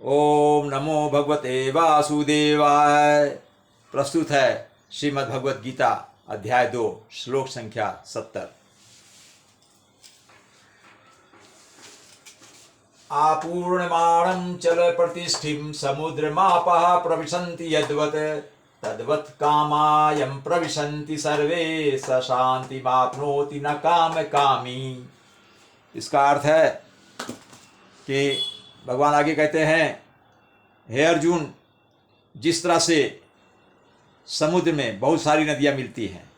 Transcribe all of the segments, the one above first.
ओम नमो भगवते वासुदेवाय। प्रस्तुत है श्रीमद् भगवत गीता अध्याय 2 श्लोक संख्या 70। आपूर्णमाणं चल प्रतिष्ठिं समुद्रमापः प्रविशन्ति यद्वत् तद्वत् कामायं प्रविशन्ति सर्वे स शान्तिमाप्नोति न काम कामी। इसका अर्थ है कि भगवान आगे कहते हैं, हे अर्जुन, जिस तरह से समुद्र में बहुत सारी नदियाँ मिलती हैं,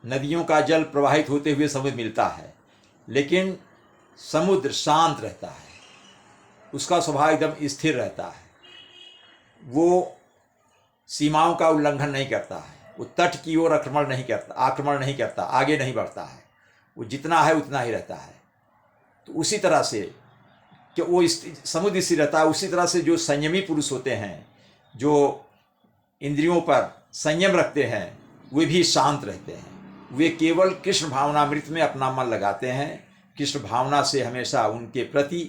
नदियों का जल प्रवाहित होते हुए समुद्र मिलता है, लेकिन समुद्र शांत रहता है, उसका स्वभाव एकदम स्थिर रहता है, वो सीमाओं का उल्लंघन नहीं करता है, वो तट की ओर आक्रमण नहीं करता, आगे नहीं बढ़ता है, वो जितना है उतना ही रहता है। तो उसी तरह से कि वो समुद्र स्थिर रहता है, उसी तरह से जो संयमी पुरुष होते हैं, जो इंद्रियों पर संयम रखते हैं, वे भी शांत रहते हैं। वे केवल कृष्ण भावनामृत में अपना मन लगाते हैं, कृष्ण भावना से हमेशा उनके प्रति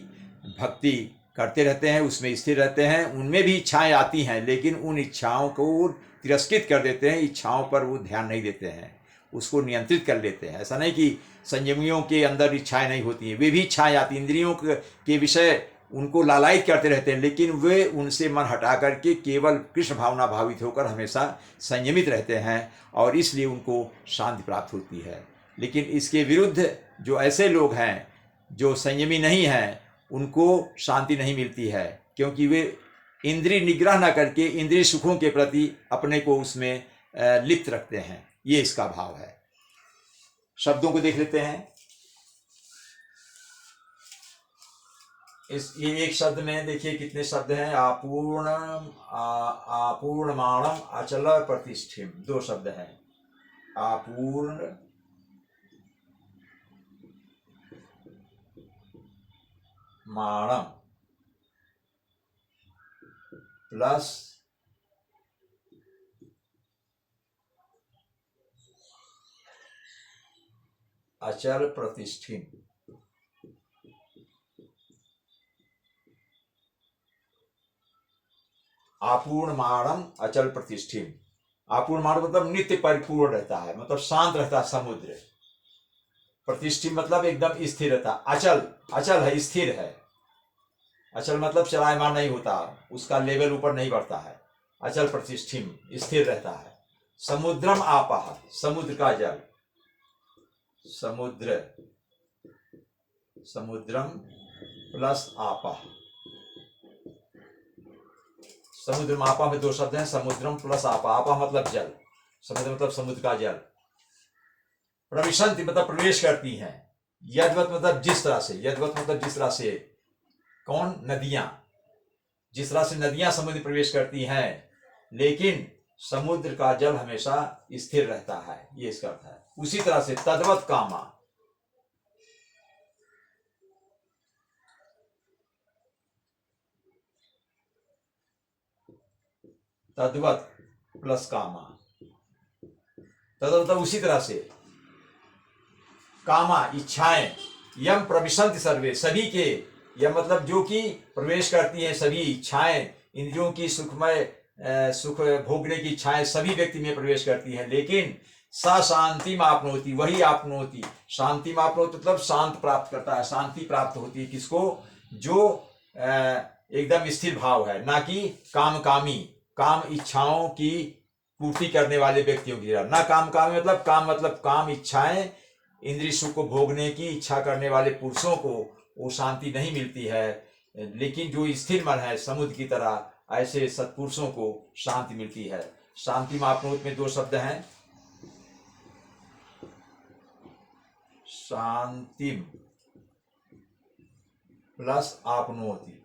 भक्ति करते रहते हैं, उसमें स्थिर रहते हैं। उनमें भी इच्छाएं आती हैं, लेकिन उन इच्छाओं को तिरस्कृत कर देते हैं, इच्छाओं पर वो ध्यान नहीं देते हैं, उसको नियंत्रित कर लेते हैं। ऐसा नहीं कि संयमियों के अंदर इच्छाएं नहीं होती हैं, वे भी इच्छाएं आती, इंद्रियों के विषय उनको लालायित करते रहते हैं, लेकिन वे उनसे मन हटा करके केवल कृष्ण भावना भावित होकर हमेशा संयमित रहते हैं, और इसलिए उनको शांति प्राप्त होती है। लेकिन इसके विरुद्ध जो ऐसे लोग हैं जो संयमी नहीं हैं, उनको शांति नहीं मिलती है, क्योंकि वे इंद्रिय निग्रह न करके इंद्रिय सुखों के प्रति अपने को उसमें लिप्त रखते हैं। ये इसका भाव है। शब्दों को देख लेते हैं। ये एक शब्द में देखिए कितने शब्द हैं। आपूर्णमाणम अचल प्रतिष्ठिम, 2 शब्द हैं। आपूर्ण माणम प्लस अचल प्रतिष्ठिम। आपूर्णमाणम अचल प्रतिष्ठिम। आपूर्णमाण मतलब नित्य परिपूर्ण रहता है, मतलब शांत रहता है समुद्र। प्रतिष्ठित मतलब एकदम स्थिर रहता। अचल, अचल है, स्थिर है। अचल मतलब चलायमान नहीं होता, उसका लेवल ऊपर नहीं बढ़ता है। अचल प्रतिष्ठित, स्थिर रहता है। समुद्रम आपः, समुद्र का जल। समुद्रम प्लस आपः। समुद्र में आपा में 2 शब्द हैं। समुद्रम प्लस आपा। आपा मतलब जल, समुद्र मतलब समुद्र का जल। प्रविशन्ति मतलब प्रवेश करती हैं। यद्वत मतलब जिस तरह से, यद्वत मतलब जिस तरह से। कौन? नदियां। जिस तरह से नदियां समुद्र में प्रवेश करती हैं, लेकिन समुद्र का जल हमेशा स्थिर रहता है, ये इसका अर्थ है। उसी तरह से तद्वत कामा, तद्वत प्लस कामा, तद्वत मतलब उसी तरह से। कामा इच्छाएं, यम प्रविशन्ति सर्वे, सभी के, यम मतलब जो कि प्रवेश करती हैं सभी इच्छाएं, इंद्रियों की सुख भोगने की इच्छाएं सभी व्यक्ति में प्रवेश करती हैं, लेकिन सा शांति मापनोति, वही आपनोति। शांति मापनोति मतलब शांत प्राप्त करता है, शांति प्राप्त होती है किसको? जो एकदम स्थिर भाव है, ना कि कामी, काम इच्छाओं की पूर्ति करने वाले व्यक्तियों की तरह। ना कामी मतलब काम इच्छाएं, इंद्रिय सुख को भोगने की इच्छा करने वाले पुरुषों को वो शांति नहीं मिलती है, लेकिन जो स्थिर मन है समुद्र की तरह, ऐसे सत्पुरुषों को शांति मिलती है। शांति मापनोत में 2 शब्द हैं। शांतिम प्लस आपनोति।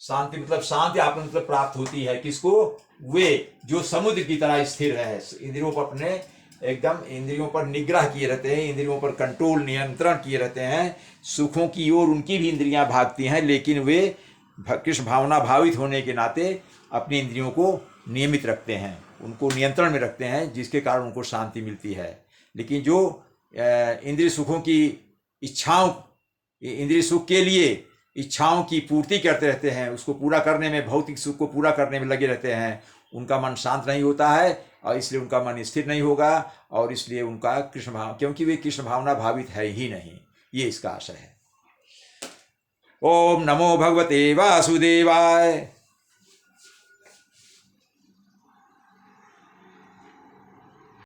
शांति मतलब शांति, आपने मतलब प्राप्त होती है किसको? वे जो समुद्र की तरह स्थिर है, इंद्रियों पर अपने एकदम इंद्रियों पर निग्रह किए रहते हैं, इंद्रियों पर कंट्रोल नियंत्रण किए रहते हैं। सुखों की ओर उनकी भी इंद्रियां भागती हैं, लेकिन वे कृष्ण भावना भावित होने के नाते अपनी इंद्रियों को नियमित रखते हैं, उनको नियंत्रण में रखते हैं, जिसके कारण उनको शांति मिलती है। लेकिन जो इंद्रिय सुखों की इच्छाओं ये इंद्रिय सुख के लिए इच्छाओं की पूर्ति करते रहते हैं, उसको पूरा करने में, भौतिक सुख को पूरा करने में लगे रहते हैं, उनका मन शांत नहीं होता है और इसलिए उनका मन स्थिर नहीं होगा और इसलिए उनका कृष्ण भाव, क्योंकि वे कृष्ण भावना भावित है ही नहीं। ये इसका आशय है। ओम नमो भगवते वासुदेवाय।